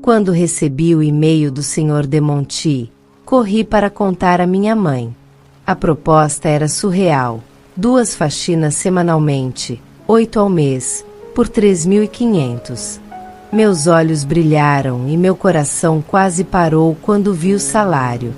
Quando recebi o e-mail do Sr. de Monti, corri para contar à minha mãe. A proposta era surreal. 2 faxinas semanalmente, 8 ao mês, por 3.500. Meus olhos brilharam e meu coração quase parou quando vi o salário.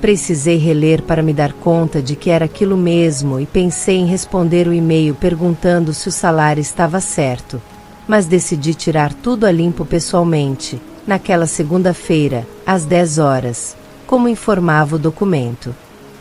Precisei reler para me dar conta de que era aquilo mesmo e pensei em responder o e-mail perguntando se o salário estava certo. Mas decidi tirar tudo a limpo pessoalmente, naquela segunda-feira, às 10 horas, como informava o documento.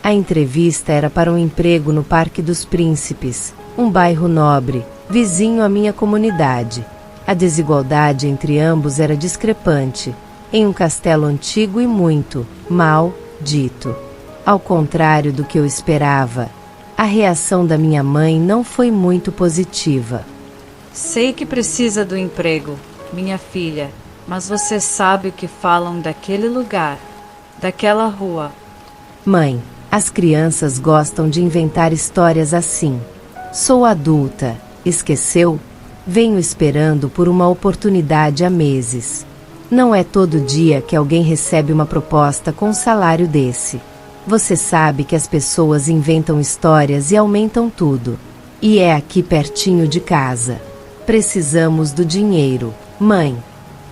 A entrevista era para um emprego no Parque dos Príncipes, um bairro nobre, vizinho à minha comunidade. A desigualdade entre ambos era discrepante, em um castelo antigo e muito mal dito. Ao contrário do que eu esperava, a reação da minha mãe não foi muito positiva. Sei que precisa do emprego, minha filha, mas você sabe o que falam daquele lugar, daquela rua. Mãe, as crianças gostam de inventar histórias assim. Sou adulta, esqueceu? Venho esperando por uma oportunidade há meses. Não é todo dia que alguém recebe uma proposta com um salário desse. Você sabe que as pessoas inventam histórias e aumentam tudo. E é aqui pertinho de casa. Precisamos do dinheiro, mãe.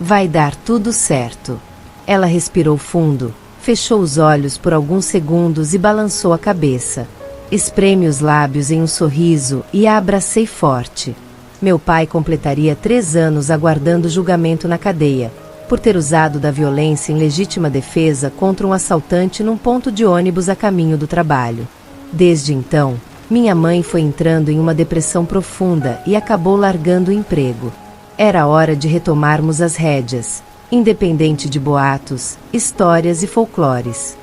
Vai dar tudo certo. Ela respirou fundo, fechou os olhos por alguns segundos e balançou a cabeça. Espreme os lábios em um sorriso e a abracei forte. Meu pai completaria 3 anos aguardando julgamento na cadeia, por ter usado da violência em legítima defesa contra um assaltante num ponto de ônibus a caminho do trabalho. Desde então, minha mãe foi entrando em uma depressão profunda e acabou largando o emprego. Era hora de retomarmos as rédeas, independente de boatos, histórias e folclores.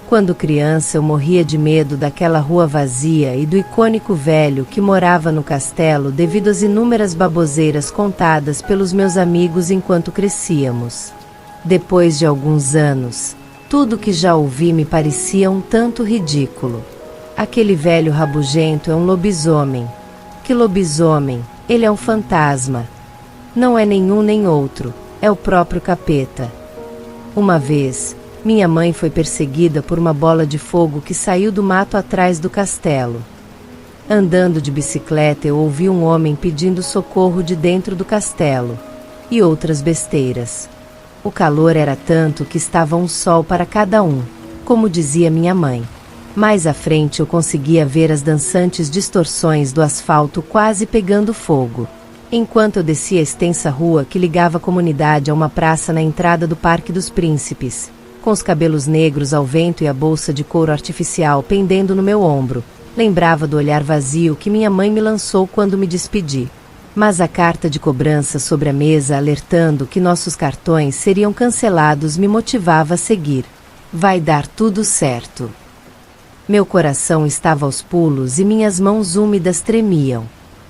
Quando criança eu morria de medo daquela rua vazia e do icônico velho que morava no castelo devido às inúmeras baboseiras contadas pelos meus amigos enquanto crescíamos. Depois de alguns anos, tudo que já ouvi me parecia um tanto ridículo. Aquele velho rabugento é um lobisomem. Que lobisomem? Ele é um fantasma. Não é nenhum nem outro, é o próprio capeta. Uma vez, minha mãe foi perseguida por uma bola de fogo que saiu do mato atrás do castelo. Andando de bicicleta eu ouvi um homem pedindo socorro de dentro do castelo, e outras besteiras. O calor era tanto que estava um sol para cada um, como dizia minha mãe. Mais à frente eu conseguia ver as dançantes distorções do asfalto quase pegando fogo. Enquanto eu descia a extensa rua que ligava a comunidade a uma praça na entrada do Parque dos Príncipes, com os cabelos negros ao vento e a bolsa de couro artificial pendendo no meu ombro, lembrava do olhar vazio que minha mãe me lançou quando me despedi. Mas a carta de cobrança sobre a mesa alertando que nossos cartões seriam cancelados me motivava a seguir. Vai dar tudo certo. Meu coração estava aos pulos e minhas mãos úmidas tremiam.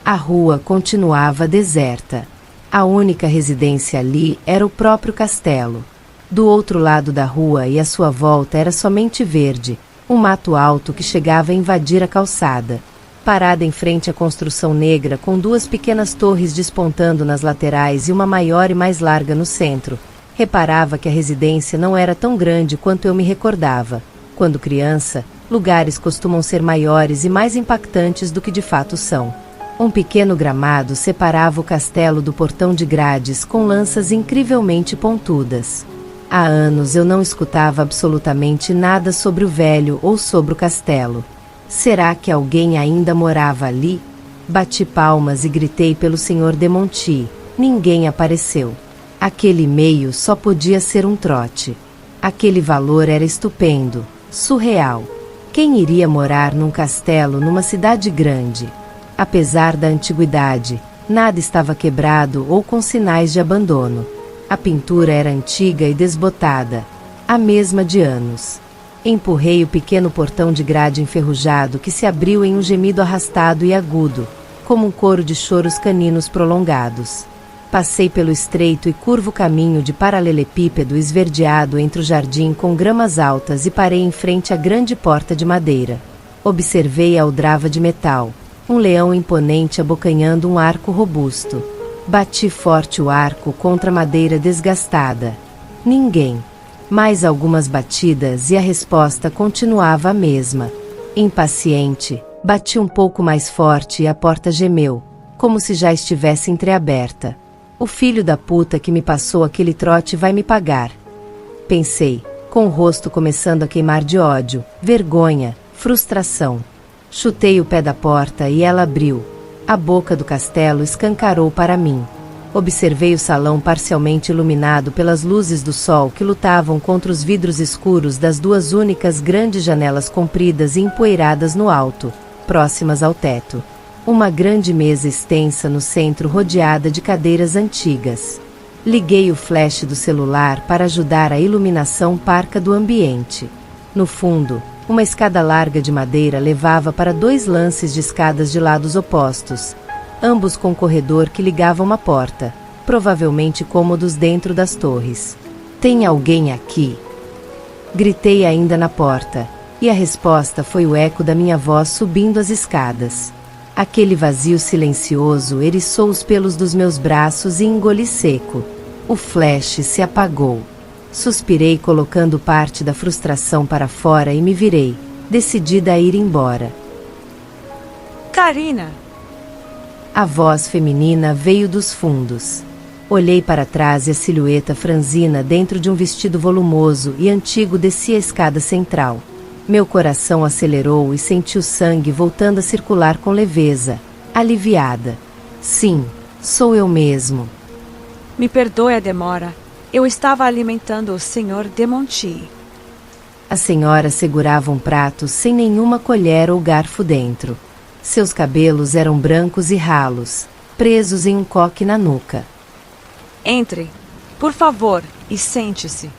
A rua continuava deserta. A única residência ali era o próprio castelo. Do outro lado da rua e à sua volta era somente verde, um mato alto que chegava a invadir a calçada. Parada em frente à construção negra com 2 pequenas torres despontando nas laterais e uma maior e mais larga no centro, reparava que a residência não era tão grande quanto eu me recordava. Quando criança, lugares costumam ser maiores e mais impactantes do que de fato são. Um pequeno gramado separava o castelo do portão de grades com lanças incrivelmente pontudas. Há anos eu não escutava absolutamente nada sobre o velho ou sobre o castelo. Será que alguém ainda morava ali? Bati palmas e gritei pelo Sr. de Monti. Ninguém apareceu. Aquele e-mail só podia ser um trote. Aquele valor era estupendo, surreal. Quem iria morar num castelo numa cidade grande? Apesar da antiguidade, nada estava quebrado ou com sinais de abandono. A pintura era antiga e desbotada, a mesma de anos. Empurrei o pequeno portão de grade enferrujado que se abriu em um gemido arrastado e agudo, como um coro de choros caninos prolongados. Passei pelo estreito e curvo caminho de paralelepípedo esverdeado entre o jardim com gramas altas e parei em frente à grande porta de madeira. Observei a aldrava de metal, um leão imponente abocanhando um arco robusto. Bati forte o arco contra a madeira desgastada. Ninguém. Mais algumas batidas e a resposta continuava a mesma. Impaciente, bati um pouco mais forte e a porta gemeu, como se já estivesse entreaberta. O filho da puta que me passou aquele trote vai me pagar. Pensei, com o rosto começando a queimar de ódio, vergonha, frustração. Chutei o pé da porta e ela abriu. A boca do castelo escancarou para mim. Observei o salão parcialmente iluminado pelas luzes do sol que lutavam contra os vidros escuros das duas únicas grandes janelas compridas e empoeiradas no alto, próximas ao teto. Uma grande mesa extensa no centro rodeada de cadeiras antigas. Liguei o flash do celular para ajudar a iluminação parca do ambiente. No fundo, uma escada larga de madeira levava para 2 lances de escadas de lados opostos, ambos com corredor que ligava uma porta, provavelmente cômodos dentro das torres. Tem alguém aqui? Gritei ainda na porta, e a resposta foi o eco da minha voz subindo as escadas. Aquele vazio silencioso eriçou os pelos dos meus braços e engoli seco. O flash se apagou. Suspirei colocando parte da frustração para fora e me virei, decidida a ir embora. Karina! A voz feminina veio dos fundos. Olhei para trás e a silhueta franzina dentro de um vestido volumoso e antigo descia a escada central. Meu coração acelerou e senti o sangue voltando a circular com leveza, aliviada. Sim, sou eu mesmo. Me perdoe a demora. Eu estava alimentando o Sr. de Monti. A senhora segurava um prato sem nenhuma colher ou garfo dentro. Seus cabelos eram brancos e ralos, presos em um coque na nuca. Entre, por favor, e sente-se.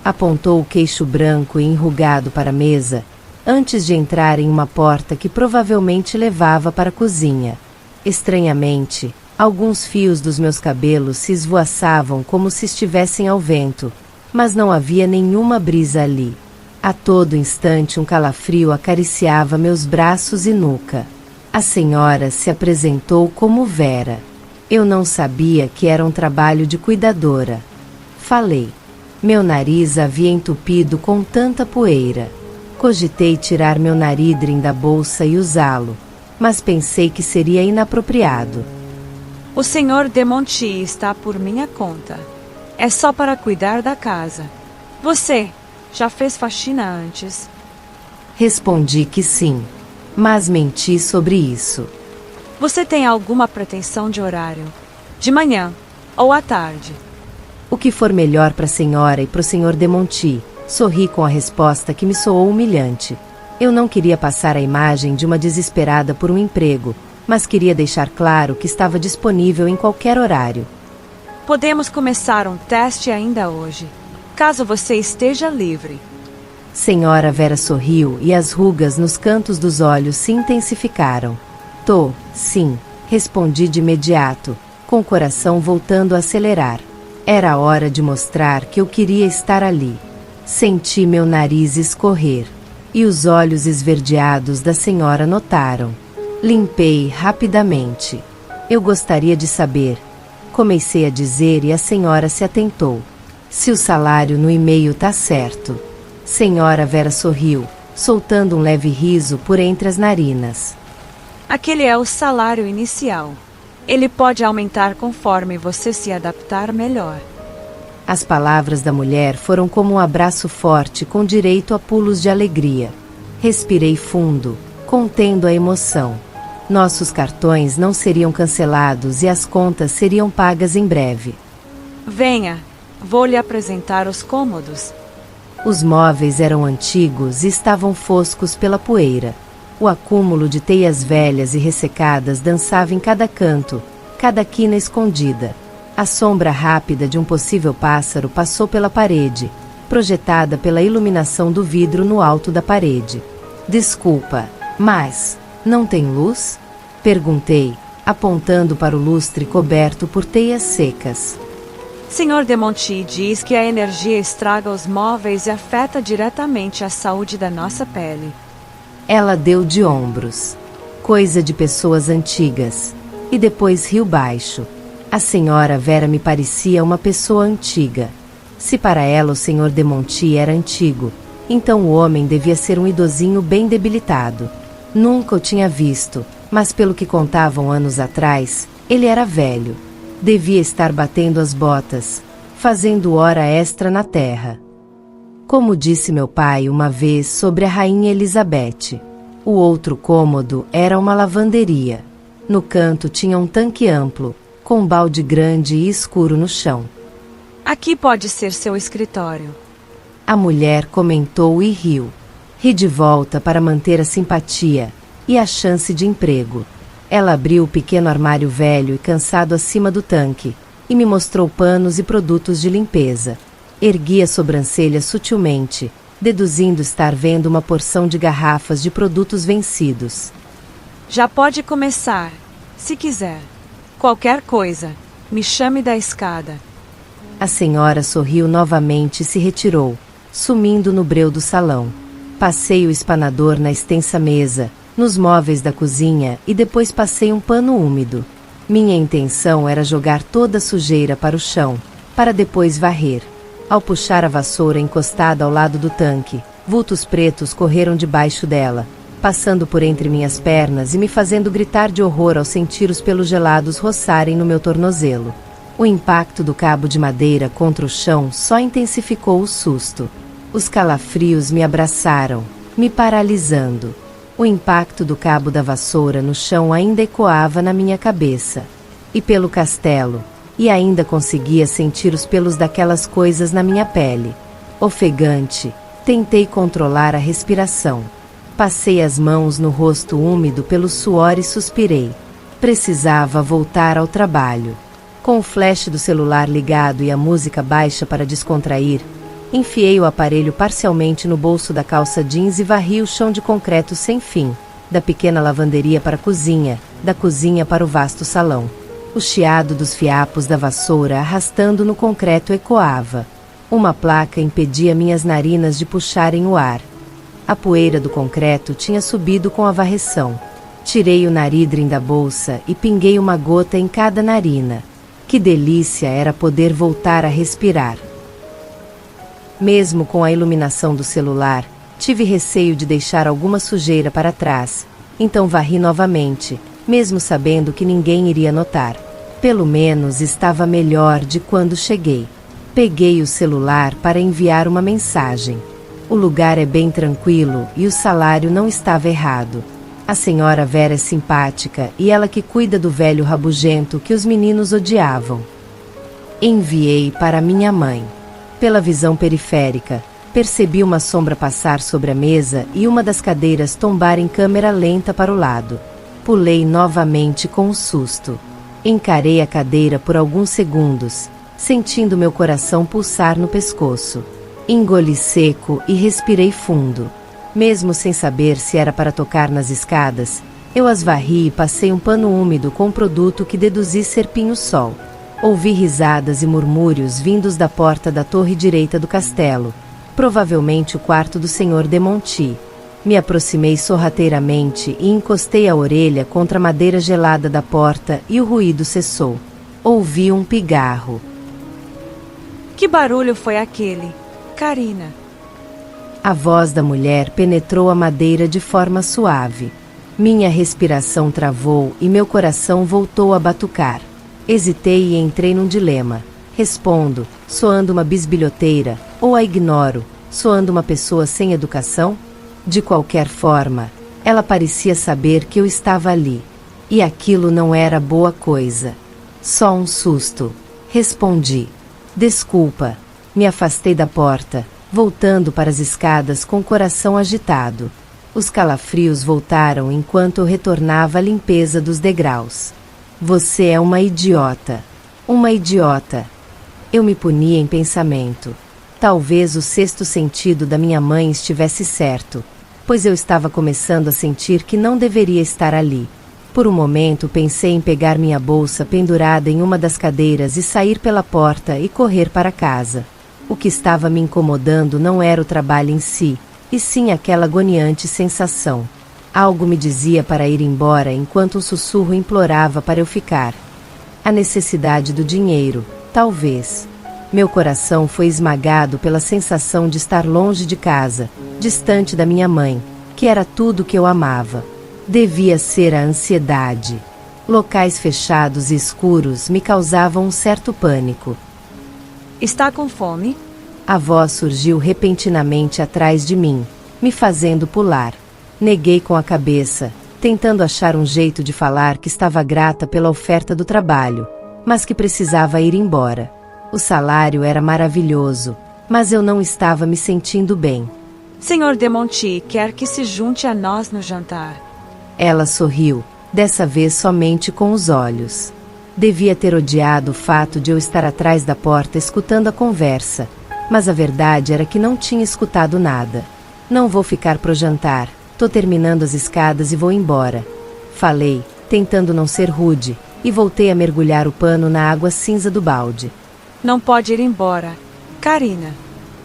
Apontou o queixo branco e enrugado para a mesa, antes de entrar em uma porta que provavelmente levava para a cozinha. Estranhamente, alguns fios dos meus cabelos se esvoaçavam como se estivessem ao vento, mas não havia nenhuma brisa ali. A todo instante um calafrio acariciava meus braços e nuca. A senhora se apresentou como Vera. Eu não sabia que era um trabalho de cuidadora. Falei. Meu nariz havia entupido com tanta poeira. Cogitei tirar meu naridrim da bolsa e usá-lo, mas pensei que seria inapropriado. O Sr. de Monti está por minha conta. É só para cuidar da casa. Você já fez faxina antes? Respondi que sim, mas menti sobre isso. Você tem alguma pretensão de horário? De manhã ou à tarde? O que for melhor para a senhora e para o Sr. de Monti, sorri com a resposta que me soou humilhante. Eu não queria passar a imagem de uma desesperada por um emprego, mas queria deixar claro que estava disponível em qualquer horário. Podemos começar um teste ainda hoje, caso você esteja livre. Senhora Vera sorriu e as rugas nos cantos dos olhos se intensificaram. Sim, respondi de imediato, com o coração voltando a acelerar. Era a hora de mostrar que eu queria estar ali. Senti meu nariz escorrer, e os olhos esverdeados da senhora notaram. Limpei rapidamente. Eu gostaria de saber. Comecei a dizer e a senhora se atentou. Se o salário no e-mail tá certo. Senhora Vera sorriu, soltando um leve riso por entre as narinas. Aquele é o salário inicial. Ele pode aumentar conforme você se adaptar melhor. As palavras da mulher foram como um abraço forte com direito a pulos de alegria. Respirei fundo, contendo a emoção. Nossos cartões não seriam cancelados e as contas seriam pagas em breve. Venha, vou lhe apresentar os cômodos. Os móveis eram antigos e estavam foscos pela poeira. O acúmulo de teias velhas e ressecadas dançava em cada canto, cada quina escondida. A sombra rápida de um possível pássaro passou pela parede, projetada pela iluminação do vidro no alto da parede. Desculpa, mas não tem luz? Perguntei, apontando para o lustre coberto por teias secas. Sr. de Monti diz que a energia estraga os móveis e afeta diretamente a saúde da nossa pele. Ela deu de ombros. Coisa de pessoas antigas. E depois riu baixo. A senhora Vera me parecia uma pessoa antiga. Se para ela o senhor de Monti era antigo, então o homem devia ser um idosinho bem debilitado. Nunca o tinha visto, mas pelo que contavam anos atrás, ele era velho. Devia estar batendo as botas, fazendo hora extra na terra. Como disse meu pai uma vez sobre a rainha Elizabeth, o outro cômodo era uma lavanderia. No canto tinha um tanque amplo, com um balde grande e escuro no chão. Aqui pode ser seu escritório. A mulher comentou e riu. Ri de volta para manter a simpatia e a chance de emprego. Ela abriu o pequeno armário velho e cansado acima do tanque e me mostrou panos e produtos de limpeza. Ergui a sobrancelha sutilmente, deduzindo estar vendo uma porção de garrafas de produtos vencidos. Já pode começar, se quiser. Qualquer coisa, me chame da escada. A senhora sorriu novamente e se retirou, sumindo no breu do salão. Passei o espanador na extensa mesa, nos móveis da cozinha e depois passei um pano úmido. Minha intenção era jogar toda a sujeira para o chão, para depois varrer. Ao puxar a vassoura encostada ao lado do tanque, vultos pretos correram debaixo dela, passando por entre minhas pernas e me fazendo gritar de horror ao sentir os pelos gelados roçarem no meu tornozelo. O impacto do cabo de madeira contra o chão só intensificou o susto. Os calafrios me abraçaram, me paralisando. O impacto do cabo da vassoura no chão ainda ecoava na minha cabeça. E pelo castelo. E ainda conseguia sentir os pelos daquelas coisas na minha pele. Ofegante, tentei controlar a respiração. Passei as mãos no rosto úmido pelo suor e suspirei. Precisava voltar ao trabalho. Com o flash do celular ligado e a música baixa para descontrair, enfiei o aparelho parcialmente no bolso da calça jeans e varri o chão de concreto sem fim, da pequena lavanderia para a cozinha, da cozinha para o vasto salão. O chiado dos fiapos da vassoura arrastando no concreto ecoava. Uma placa impedia minhas narinas de puxarem o ar. A poeira do concreto tinha subido com a varreção. Tirei o naridrim da bolsa e pinguei uma gota em cada narina. Que delícia era poder voltar a respirar. Mesmo com a iluminação do celular, tive receio de deixar alguma sujeira para trás, então varri novamente, mesmo sabendo que ninguém iria notar. Pelo menos estava melhor de quando cheguei. Peguei o celular para enviar uma mensagem. O lugar é bem tranquilo e o salário não estava errado. A senhora Vera é simpática e ela que cuida do velho rabugento que os meninos odiavam. Enviei para minha mãe. Pela visão periférica, percebi uma sombra passar sobre a mesa e uma das cadeiras tombar em câmera lenta para o lado. Pulei novamente com um susto. Encarei a cadeira por alguns segundos, sentindo meu coração pulsar no pescoço. Engoli seco e respirei fundo. Mesmo sem saber se era para tocar nas escadas, eu as varri e passei um pano úmido com um produto que deduzi ser pinho-sol. Ouvi risadas e murmúrios vindos da porta da torre direita do castelo, provavelmente o quarto do senhor de Monti. Me aproximei sorrateiramente e encostei a orelha contra a madeira gelada da porta e o ruído cessou. Ouvi um pigarro. Que barulho foi aquele? Karina. A voz da mulher penetrou a madeira de forma suave. Minha respiração travou e meu coração voltou a batucar. Hesitei e entrei num dilema. Respondo, soando uma bisbilhoteira, ou a ignoro, soando uma pessoa sem educação? De qualquer forma, ela parecia saber que eu estava ali. E aquilo não era boa coisa. Só um susto. Respondi. Desculpa. Me afastei da porta, voltando para as escadas com o coração agitado. Os calafrios voltaram enquanto eu retornava à limpeza dos degraus. Você é uma idiota. Uma idiota. Eu me punia em pensamento. Talvez o sexto sentido da minha mãe estivesse certo, pois eu estava começando a sentir que não deveria estar ali. Por um momento pensei em pegar minha bolsa pendurada em uma das cadeiras e sair pela porta e correr para casa. O que estava me incomodando não era o trabalho em si, e sim aquela agoniante sensação. Algo me dizia para ir embora enquanto um sussurro implorava para eu ficar. A necessidade do dinheiro, talvez. Meu coração foi esmagado pela sensação de estar longe de casa, distante da minha mãe, que era tudo que eu amava. Devia ser a ansiedade. Locais fechados e escuros me causavam um certo pânico. Está com fome? A voz surgiu repentinamente atrás de mim, me fazendo pular. Neguei com a cabeça, tentando achar um jeito de falar que estava grata pela oferta do trabalho, mas que precisava ir embora. O salário era maravilhoso, mas eu não estava me sentindo bem. Senhor Demonti quer que se junte a nós no jantar. Ela sorriu, dessa vez somente com os olhos. Devia ter odiado o fato de eu estar atrás da porta escutando a conversa, mas a verdade era que não tinha escutado nada. Não vou ficar pro jantar, tô terminando as escadas e vou embora. Falei, tentando não ser rude, e voltei a mergulhar o pano na água cinza do balde. Não pode ir embora. Karina,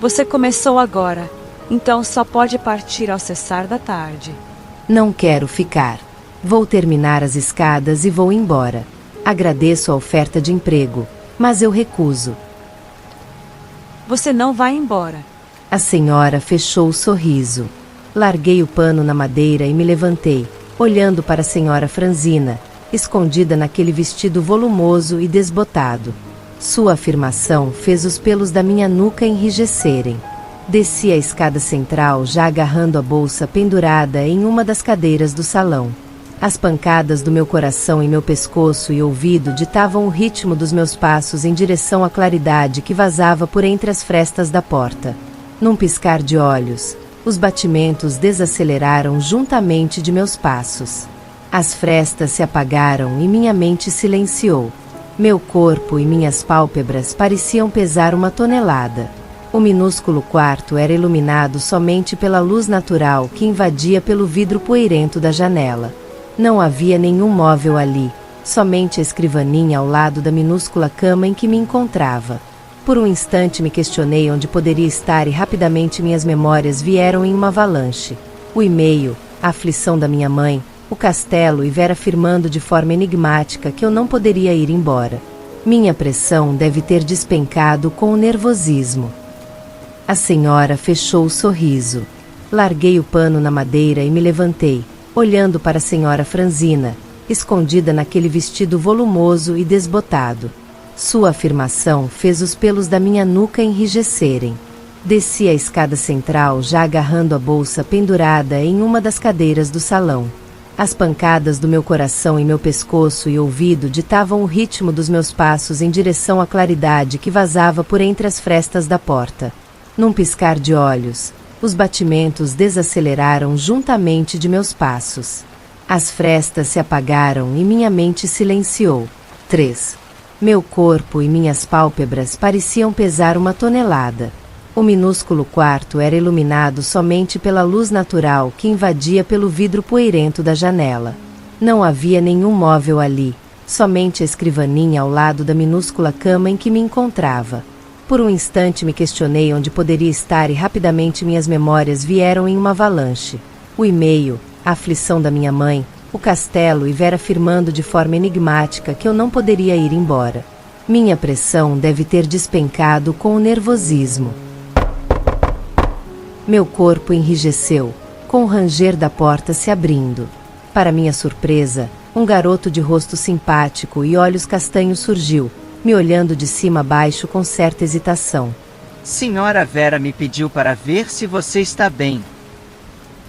você começou agora, então só pode partir ao cessar da tarde. Não quero ficar. Vou terminar as escadas e vou embora. Agradeço a oferta de emprego, mas eu recuso. Você não vai embora. A senhora fechou o sorriso. Larguei o pano na madeira e me levantei, olhando para a senhora Franzina, escondida naquele vestido volumoso e desbotado. Sua afirmação fez os pelos da minha nuca enrijecerem. Desci a escada central já agarrando a bolsa pendurada em uma das cadeiras do salão. As pancadas do meu coração em meu pescoço e ouvido ditavam o ritmo dos meus passos em direção à claridade que vazava por entre as frestas da porta. Num piscar de olhos, os batimentos desaceleraram juntamente de meus passos. As frestas se apagaram e minha mente silenciou. Meu corpo e minhas pálpebras pareciam pesar 1 tonelada. O minúsculo quarto era iluminado somente pela luz natural que invadia pelo vidro poeirento da janela. Não havia nenhum móvel ali, somente a escrivaninha ao lado da minúscula cama em que me encontrava. Por um instante me questionei onde poderia estar e rapidamente minhas memórias vieram em uma avalanche. O e-mail, a aflição da minha mãe, o castelo e Vera afirmando de forma enigmática que eu não poderia ir embora. Minha pressão deve ter despencado com o nervosismo. A senhora fechou o sorriso. Larguei o pano na madeira e me levantei, olhando para a senhora Franzina, escondida naquele vestido volumoso e desbotado. Sua afirmação fez os pelos da minha nuca enrijecerem. Desci a escada central já agarrando a bolsa pendurada em uma das cadeiras do salão. As pancadas do meu coração em meu pescoço e ouvido ditavam o ritmo dos meus passos em direção à claridade que vazava por entre as frestas da porta. Num piscar de olhos, os batimentos desaceleraram juntamente de meus passos. As frestas se apagaram e minha mente silenciou. 3. Meu corpo e minhas pálpebras pareciam pesar 1 tonelada. O minúsculo quarto era iluminado somente pela luz natural que invadia pelo vidro poeirento da janela. Não havia nenhum móvel ali, somente a escrivaninha ao lado da minúscula cama em que me encontrava. Por um instante me questionei onde poderia estar e rapidamente minhas memórias vieram em uma avalanche. O e-mail, a aflição da minha mãe, o castelo e Vera afirmando de forma enigmática que eu não poderia ir embora. Minha pressão deve ter despencado com o nervosismo. Meu corpo enrijeceu, com o ranger da porta se abrindo. Para minha surpresa, um garoto de rosto simpático e olhos castanhos surgiu, me olhando de cima a baixo com certa hesitação. Senhora Vera me pediu para ver se você está bem.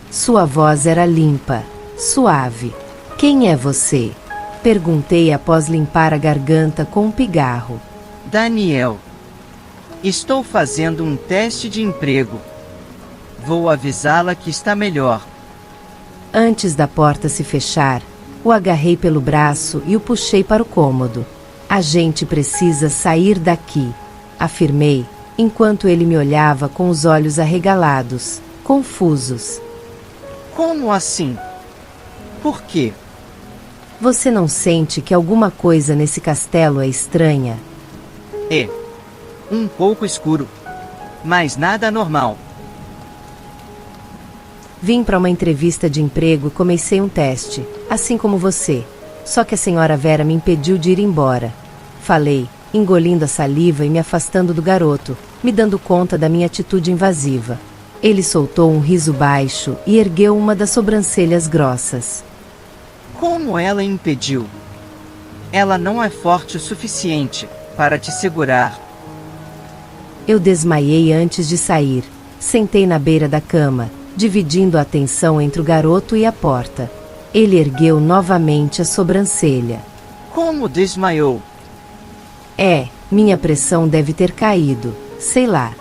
Sua voz era limpa, suave. Quem é você? Perguntei após limpar a garganta com um pigarro. Daniel. Estou fazendo um teste de emprego. Vou avisá-la que está melhor. Antes da porta se fechar, o agarrei pelo braço e o puxei para o cômodo. A gente precisa sair daqui, afirmei, enquanto ele me olhava com os olhos arregalados, confusos. Como assim? Por quê? Você não sente que alguma coisa nesse castelo é estranha? É. Um pouco escuro. Mas nada anormal. Vim para uma entrevista de emprego e comecei um teste, assim como você. Só que a senhora Vera me impediu de ir embora. Falei, engolindo a saliva e me afastando do garoto, me dando conta da minha atitude invasiva. Ele soltou um riso baixo e ergueu uma das sobrancelhas grossas. Como ela impediu? Ela não é forte o suficiente para te segurar. Eu desmaiei antes de sair. Sentei na beira da cama, dividindo a atenção entre o garoto e a porta. Ele ergueu novamente a sobrancelha. Como desmaiou? Minha pressão deve ter caído, sei lá.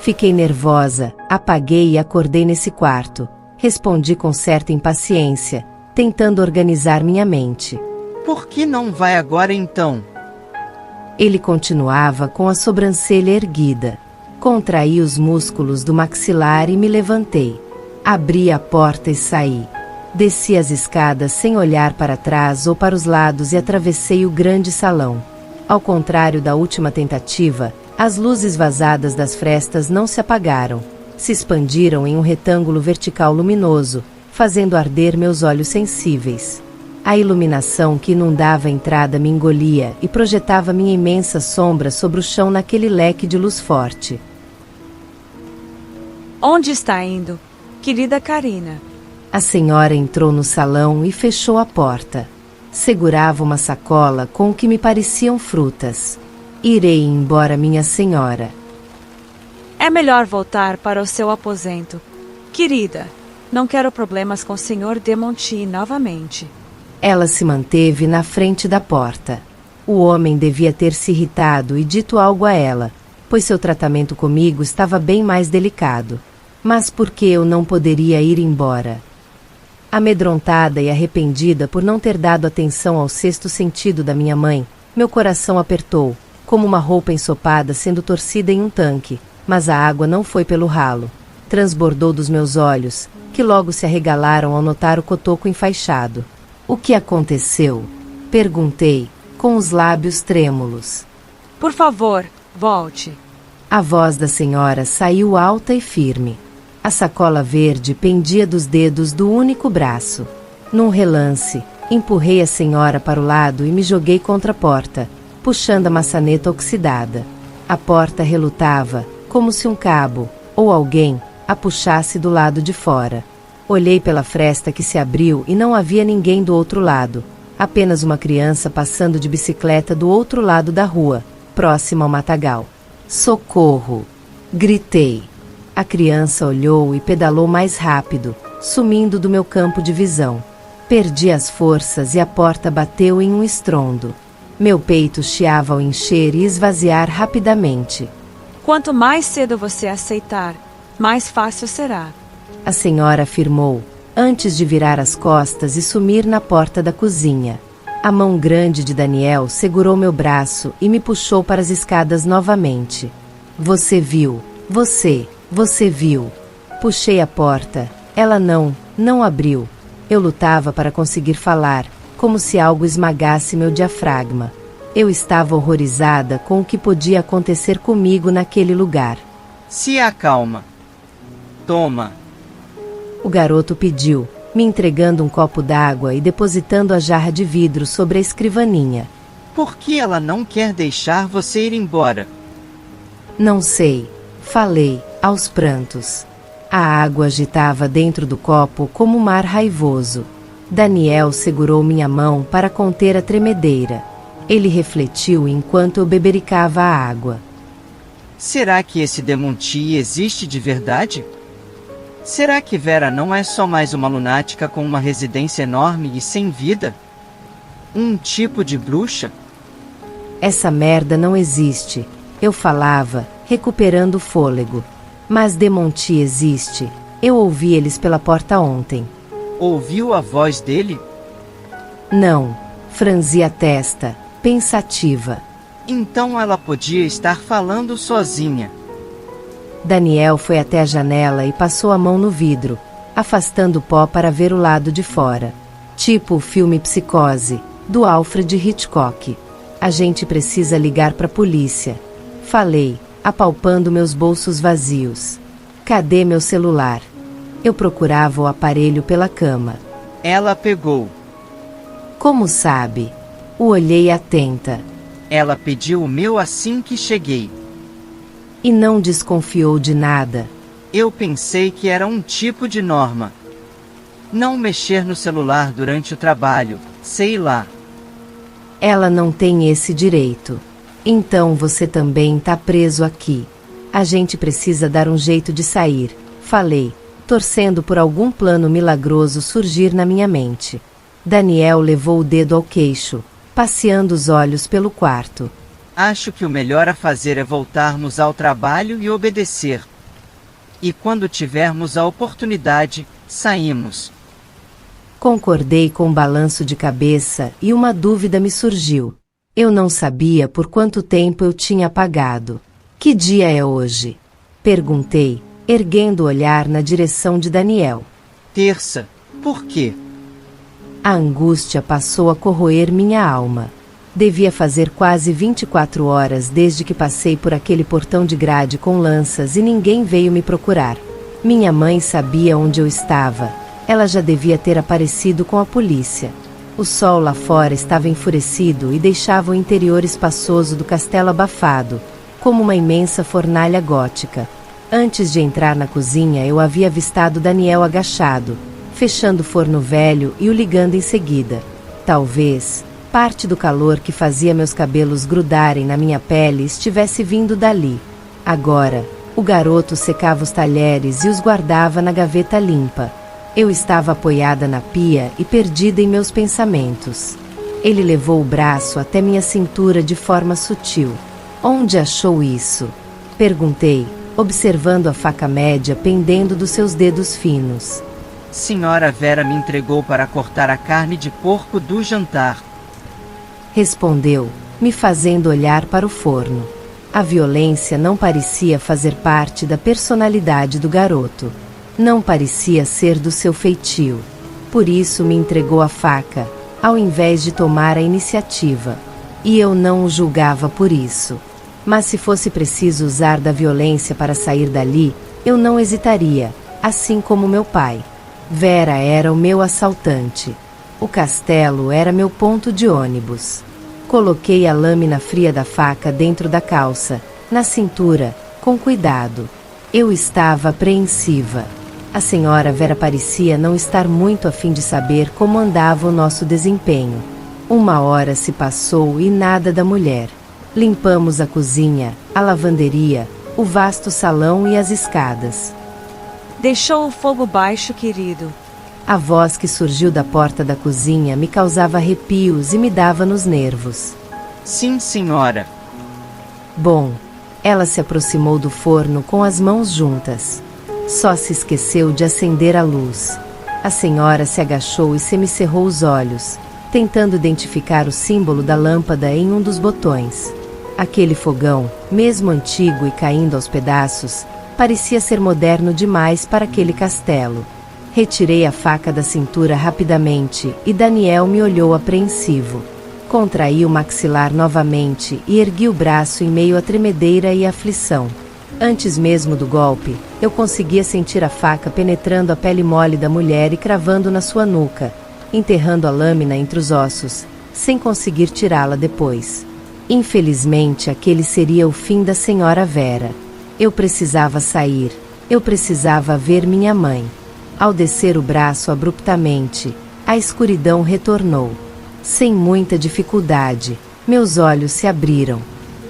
Fiquei nervosa, apaguei e acordei nesse quarto. Respondi com certa impaciência, tentando organizar minha mente. Por que não vai agora então? Ele continuava com a sobrancelha erguida. Contraí os músculos do maxilar e me levantei. Abri a porta e saí. Desci as escadas sem olhar para trás ou para os lados e atravessei o grande salão. Ao contrário da última tentativa, as luzes vazadas das frestas não se apagaram. Se expandiram em um retângulo vertical luminoso, fazendo arder meus olhos sensíveis. A iluminação que inundava a entrada me engolia e projetava minha imensa sombra sobre o chão naquele leque de luz forte. Onde está indo, querida Karina? A senhora entrou no salão e fechou a porta. Segurava uma sacola com o que me pareciam frutas. Irei embora, minha senhora. É melhor voltar para o seu aposento. Querida, não quero problemas com o Sr. de Monti novamente. Ela se manteve na frente da porta. O homem devia ter se irritado e dito algo a ela, pois seu tratamento comigo estava bem mais delicado. Mas por que eu não poderia ir embora? Amedrontada e arrependida por não ter dado atenção ao sexto sentido da minha mãe, meu coração apertou, como uma roupa ensopada sendo torcida em um tanque, mas a água não foi pelo ralo. Transbordou dos meus olhos, que logo se arregalaram ao notar o cotoco enfaixado. O que aconteceu? Perguntei, com os lábios trêmulos. Por favor, volte. A voz da senhora saiu alta e firme. A sacola verde pendia dos dedos do único braço. Num relance, empurrei a senhora para o lado e me joguei contra a porta, puxando a maçaneta oxidada. A porta relutava, como se um cabo, ou alguém, a puxasse do lado de fora. Olhei pela fresta que se abriu e não havia ninguém do outro lado. Apenas uma criança passando de bicicleta do outro lado da rua, próxima ao matagal. Socorro! Gritei. A criança olhou e pedalou mais rápido, sumindo do meu campo de visão. Perdi as forças e a porta bateu em um estrondo. Meu peito chiava ao encher e esvaziar rapidamente. Quanto mais cedo você aceitar, mais fácil será. A senhora afirmou, antes de virar as costas e sumir na porta da cozinha. A mão grande de Daniel segurou meu braço e me puxou para as escadas novamente. Você viu, você viu. Puxei a porta. Ela não abriu. Eu lutava para conseguir falar, como se algo esmagasse meu diafragma. Eu estava horrorizada com o que podia acontecer comigo naquele lugar. Se acalma. Toma. O garoto pediu, me entregando um copo d'água e depositando a jarra de vidro sobre a escrivaninha. Por que ela não quer deixar você ir embora? Não sei. Falei, aos prantos. A água agitava dentro do copo como um mar raivoso. Daniel segurou minha mão para conter a tremedeira. Ele refletiu enquanto eu bebericava a água. Será que esse de Monti existe de verdade? Será que Vera não é só mais uma lunática com uma residência enorme e sem vida? Um tipo de bruxa? Essa merda não existe. Eu falava, recuperando o fôlego. Mas de Monti existe. Eu ouvi eles pela porta ontem. Ouviu a voz dele? Não. Franzi a testa, pensativa. Então ela podia estar falando sozinha. Daniel foi até a janela e passou a mão no vidro, afastando o pó para ver o lado de fora. Tipo o filme Psicose, do Alfred Hitchcock. A gente precisa ligar para a polícia. Falei, apalpando meus bolsos vazios. Cadê meu celular? Eu procurava o aparelho pela cama. Ela pegou. Como sabe? O olhei atenta. Ela pediu o meu assim que cheguei. E não desconfiou de nada. Eu pensei que era um tipo de norma. Não mexer no celular durante o trabalho, sei lá. Ela não tem esse direito. Então você também tá preso aqui. A gente precisa dar um jeito de sair, falei, torcendo por algum plano milagroso surgir na minha mente. Daniel levou o dedo ao queixo, passeando os olhos pelo quarto. Acho que o melhor a fazer é voltarmos ao trabalho e obedecer. E quando tivermos a oportunidade, saímos. Concordei com um balanço de cabeça e uma dúvida me surgiu. Eu não sabia por quanto tempo eu tinha pagado. Que dia é hoje? Perguntei, erguendo o olhar na direção de Daniel. Terça. Por quê? A angústia passou a corroer minha alma. Devia fazer quase 24 horas desde que passei por aquele portão de grade com lanças e ninguém veio me procurar. Minha mãe sabia onde eu estava. Ela já devia ter aparecido com a polícia. O sol lá fora estava enfurecido e deixava o interior espaçoso do castelo abafado, como uma imensa fornalha gótica. Antes de entrar na cozinha, eu havia avistado Daniel agachado, fechando o forno velho e o ligando em seguida. Talvez parte do calor que fazia meus cabelos grudarem na minha pele estivesse vindo dali. Agora, o garoto secava os talheres e os guardava na gaveta limpa. Eu estava apoiada na pia e perdida em meus pensamentos. Ele levou o braço até minha cintura de forma sutil. Onde achou isso? Perguntei, observando a faca média pendendo dos seus dedos finos. Senhora Vera me entregou para cortar a carne de porco do jantar. Respondeu, me fazendo olhar para o forno. A violência não parecia fazer parte da personalidade do garoto. Não parecia ser do seu feitio. Por isso me entregou a faca, ao invés de tomar a iniciativa. E eu não o julgava por isso. Mas se fosse preciso usar da violência para sair dali, eu não hesitaria, assim como meu pai. Vera era o meu assaltante. O castelo era meu ponto de ônibus. Coloquei a lâmina fria da faca dentro da calça, na cintura, com cuidado. Eu estava apreensiva. A senhora Vera parecia não estar muito a fim de saber como andava o nosso desempenho. 1 hora se passou e nada da mulher. Limpamos a cozinha, a lavanderia, o vasto salão e as escadas. Deixou o fogo baixo, querido. A voz que surgiu da porta da cozinha me causava arrepios e me dava nos nervos. Sim, senhora. Bom, ela se aproximou do forno com as mãos juntas. Só se esqueceu de acender a luz. A senhora se agachou e semicerrou os olhos, tentando identificar o símbolo da lâmpada em um dos botões. Aquele fogão, mesmo antigo e caindo aos pedaços, parecia ser moderno demais para aquele castelo. Retirei a faca da cintura rapidamente e Daniel me olhou apreensivo. Contraí o maxilar novamente e ergui o braço em meio à tremedeira e aflição. Antes mesmo do golpe, eu conseguia sentir a faca penetrando a pele mole da mulher e cravando na sua nuca, enterrando a lâmina entre os ossos, sem conseguir tirá-la depois. Infelizmente, aquele seria o fim da senhora Vera. Eu precisava sair. Eu precisava ver minha mãe. Ao descer o braço abruptamente, a escuridão retornou. Sem muita dificuldade, meus olhos se abriram.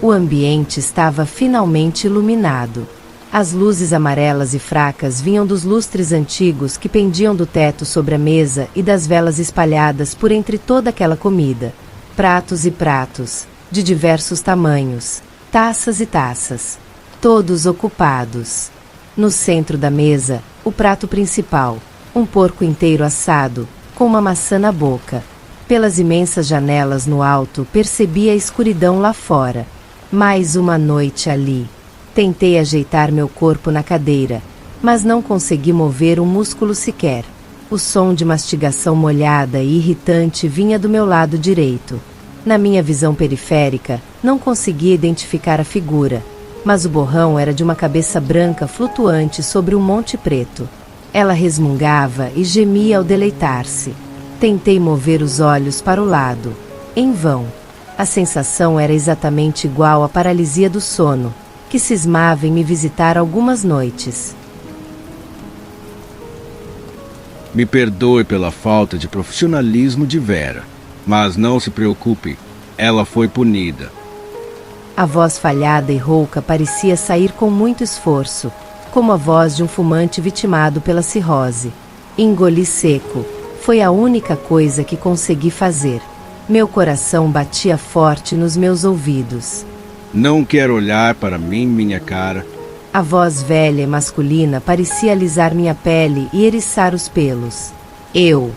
O ambiente estava finalmente iluminado. As luzes amarelas e fracas vinham dos lustres antigos que pendiam do teto sobre a mesa e das velas espalhadas por entre toda aquela comida. Pratos e pratos, de diversos tamanhos, taças e taças, todos ocupados. No centro da mesa, o prato principal, um porco inteiro assado, com uma maçã na boca. Pelas imensas janelas no alto percebi a escuridão lá fora. Mais uma noite ali. Tentei ajeitar meu corpo na cadeira, mas não consegui mover um músculo sequer. O som de mastigação molhada e irritante vinha do meu lado direito. Na minha visão periférica, não conseguia identificar a figura, mas o borrão era de uma cabeça branca flutuante sobre um monte preto. Ela resmungava e gemia ao deleitar-se. Tentei mover os olhos para o lado. Em vão. A sensação era exatamente igual à paralisia do sono, que cismava em me visitar algumas noites. Me perdoe pela falta de profissionalismo de Vera, mas não se preocupe, ela foi punida. A voz falhada e rouca parecia sair com muito esforço, como a voz de um fumante vitimado pela cirrose. Engoli seco. Foi a única coisa que consegui fazer. Meu coração batia forte nos meus ouvidos. Não quer olhar para mim, minha cara? A voz velha e masculina parecia alisar minha pele e eriçar os pelos. Eu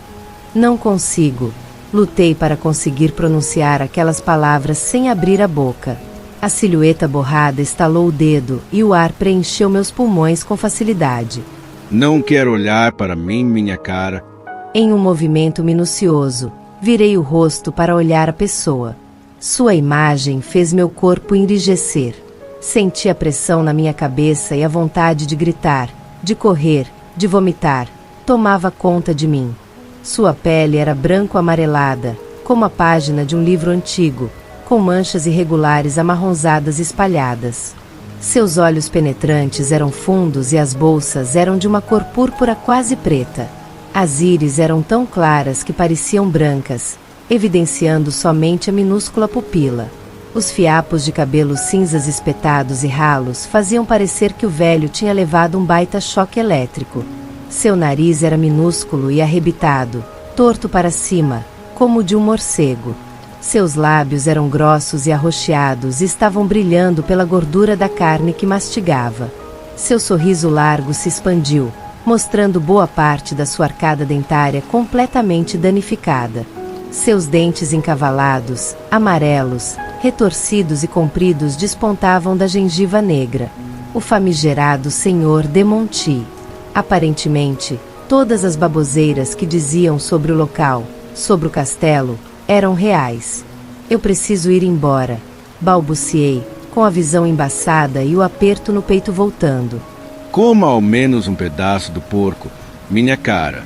não consigo. Lutei para conseguir pronunciar aquelas palavras sem abrir a boca. A silhueta borrada estalou o dedo e o ar preencheu meus pulmões com facilidade. Não quer olhar para mim, minha cara? Em um movimento minucioso, virei o rosto para olhar a pessoa. Sua imagem fez meu corpo enrijecer. Senti a pressão na minha cabeça e a vontade de gritar, de correr, de vomitar. Tomava conta de mim. Sua pele era branco-amarelada, como a página de um livro antigo, com manchas irregulares amarronzadas espalhadas. Seus olhos penetrantes eram fundos e as bolsas eram de uma cor púrpura quase preta. As íris eram tão claras que pareciam brancas, evidenciando somente a minúscula pupila. Os fiapos de cabelos cinzas espetados e ralos faziam parecer que o velho tinha levado um baita choque elétrico. Seu nariz era minúsculo e arrebitado, torto para cima, como o de um morcego. Seus lábios eram grossos e arroxeados e estavam brilhando pela gordura da carne que mastigava. Seu sorriso largo se expandiu, mostrando boa parte da sua arcada dentária completamente danificada. Seus dentes encavalados, amarelos, retorcidos e compridos despontavam da gengiva negra. O famigerado Senhor de Monti. Aparentemente, todas as baboseiras que diziam sobre o local, sobre o castelo, eram reais. Eu preciso ir embora, balbuciei, com a visão embaçada e o aperto no peito voltando. Coma ao menos um pedaço do porco, minha cara.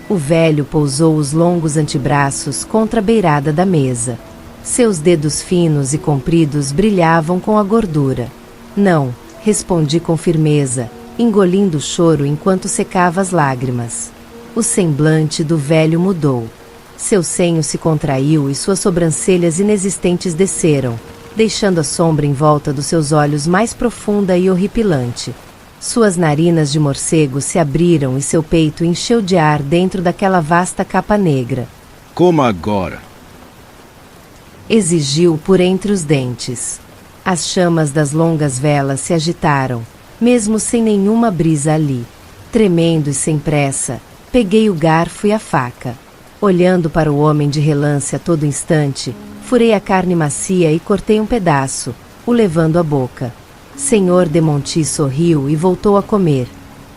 O velho pousou os longos antebraços contra a beirada da mesa. Seus dedos finos e compridos brilhavam com a gordura. Não, respondi com firmeza, engolindo o choro enquanto secava as lágrimas. O semblante do velho mudou. Seu senho se contraiu e suas sobrancelhas inexistentes desceram, deixando a sombra em volta dos seus olhos mais profunda e horripilante. Suas narinas de morcego se abriram e seu peito encheu de ar dentro daquela vasta capa negra. Coma agora! Exigiu por entre os dentes. As chamas das longas velas se agitaram, mesmo sem nenhuma brisa ali. Tremendo e sem pressa, peguei o garfo e a faca. Olhando para o homem de relance a todo instante, furei a carne macia e cortei um pedaço, o levando à boca. Senhor de Monti sorriu e voltou a comer,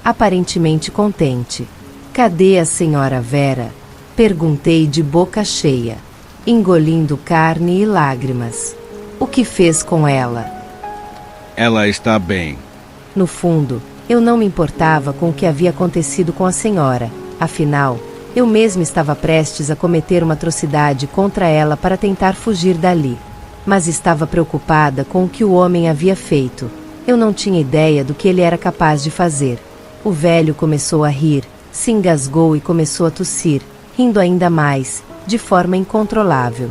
aparentemente contente. Cadê a senhora Vera? Perguntei de boca cheia, engolindo carne e lágrimas. O que fez com ela? Ela está bem. No fundo, eu não me importava com o que havia acontecido com a senhora. Afinal, eu mesma estava prestes a cometer uma atrocidade contra ela para tentar fugir dali. Mas estava preocupada com o que o homem havia feito. Eu não tinha ideia do que ele era capaz de fazer. O velho começou a rir, se engasgou e começou a tossir, rindo ainda mais, de forma incontrolável.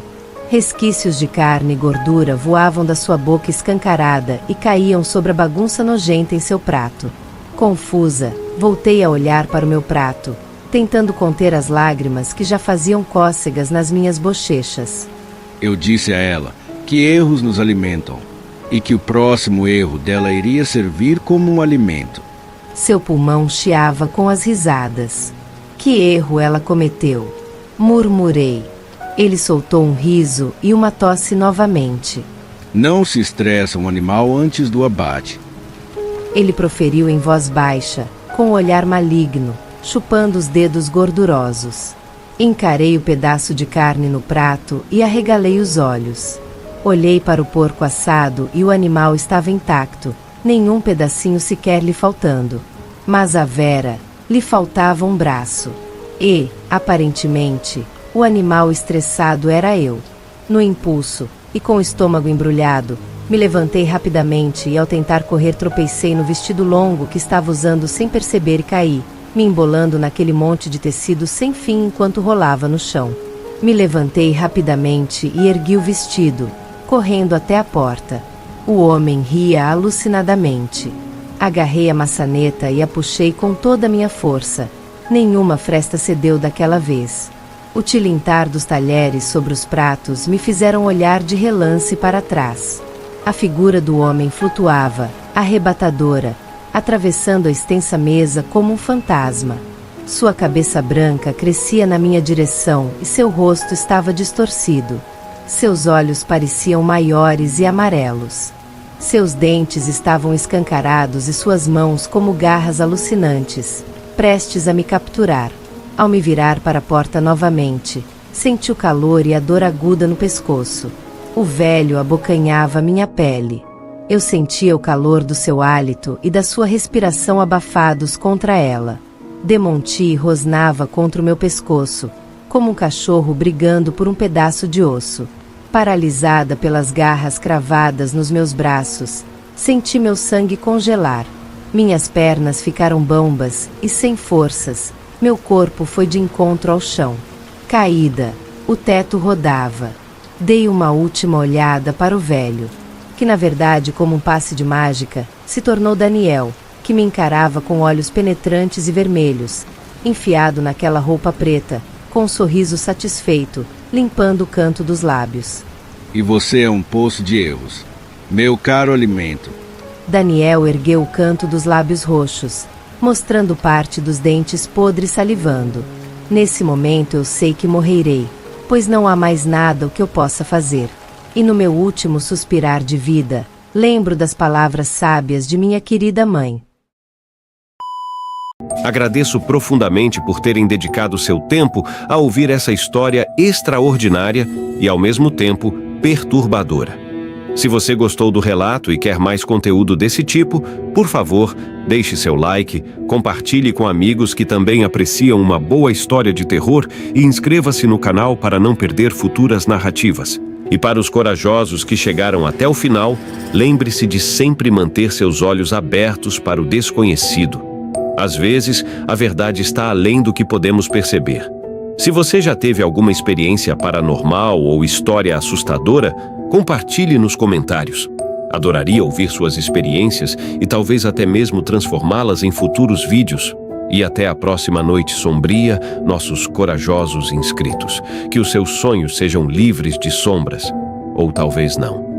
Resquícios de carne e gordura voavam da sua boca escancarada e caíam sobre a bagunça nojenta em seu prato. Confusa, voltei a olhar para o meu prato, tentando conter as lágrimas que já faziam cócegas nas minhas bochechas. Eu disse a ela que erros nos alimentam e que o próximo erro dela iria servir como um alimento. Seu pulmão chiava com as risadas. Que erro ela cometeu? Murmurei. Ele soltou um riso e uma tosse novamente. Não se estressa um animal antes do abate. Ele proferiu em voz baixa, com um olhar maligno, chupando os dedos gordurosos. Encarei o pedaço de carne no prato e arregalei os olhos. Olhei para o porco assado e o animal estava intacto, nenhum pedacinho sequer lhe faltando. Mas a Vera, lhe faltava um braço. E, aparentemente, o animal estressado era eu. No impulso, e com o estômago embrulhado, me levantei rapidamente e ao tentar correr tropecei no vestido longo que estava usando sem perceber e caí, me embolando naquele monte de tecido sem fim enquanto rolava no chão. Me levantei rapidamente e ergui o vestido, correndo até a porta. O homem ria alucinadamente. Agarrei a maçaneta e a puxei com toda a minha força. Nenhuma fresta cedeu daquela vez. O tilintar dos talheres sobre os pratos me fizeram olhar de relance para trás. A figura do homem flutuava, arrebatadora, atravessando a extensa mesa como um fantasma. Sua cabeça branca crescia na minha direção e seu rosto estava distorcido. Seus olhos pareciam maiores e amarelos. Seus dentes estavam escancarados e suas mãos como garras alucinantes, prestes a me capturar. Ao me virar para a porta novamente, senti o calor e a dor aguda no pescoço. O velho abocanhava minha pele. Eu sentia o calor do seu hálito e da sua respiração abafados contra ela. Demonti rosnava contra o meu pescoço, como um cachorro brigando por um pedaço de osso. Paralisada pelas garras cravadas nos meus braços, senti meu sangue congelar. Minhas pernas ficaram bambas e sem forças. Meu corpo foi de encontro ao chão. Caída, o teto rodava. Dei uma última olhada para o velho, que na verdade, como um passe de mágica, se tornou Daniel, que me encarava com olhos penetrantes e vermelhos, enfiado naquela roupa preta, com um sorriso satisfeito, limpando o canto dos lábios. E você é um poço de erros. Meu caro alimento. Daniel ergueu o canto dos lábios roxos, mostrando parte dos dentes podres salivando. Nesse momento eu sei que morrerei, pois não há mais nada o que eu possa fazer. E no meu último suspirar de vida, lembro das palavras sábias de minha querida mãe. Agradeço profundamente por terem dedicado seu tempo a ouvir essa história extraordinária e, ao mesmo tempo, perturbadora. Se você gostou do relato e quer mais conteúdo desse tipo, por favor, deixe seu like, compartilhe com amigos que também apreciam uma boa história de terror e inscreva-se no canal para não perder futuras narrativas. E para os corajosos que chegaram até o final, lembre-se de sempre manter seus olhos abertos para o desconhecido. Às vezes, a verdade está além do que podemos perceber. Se você já teve alguma experiência paranormal ou história assustadora, compartilhe nos comentários. Adoraria ouvir suas experiências e talvez até mesmo transformá-las em futuros vídeos. E até a próxima noite sombria, nossos corajosos inscritos. Que os seus sonhos sejam livres de sombras. Ou talvez não.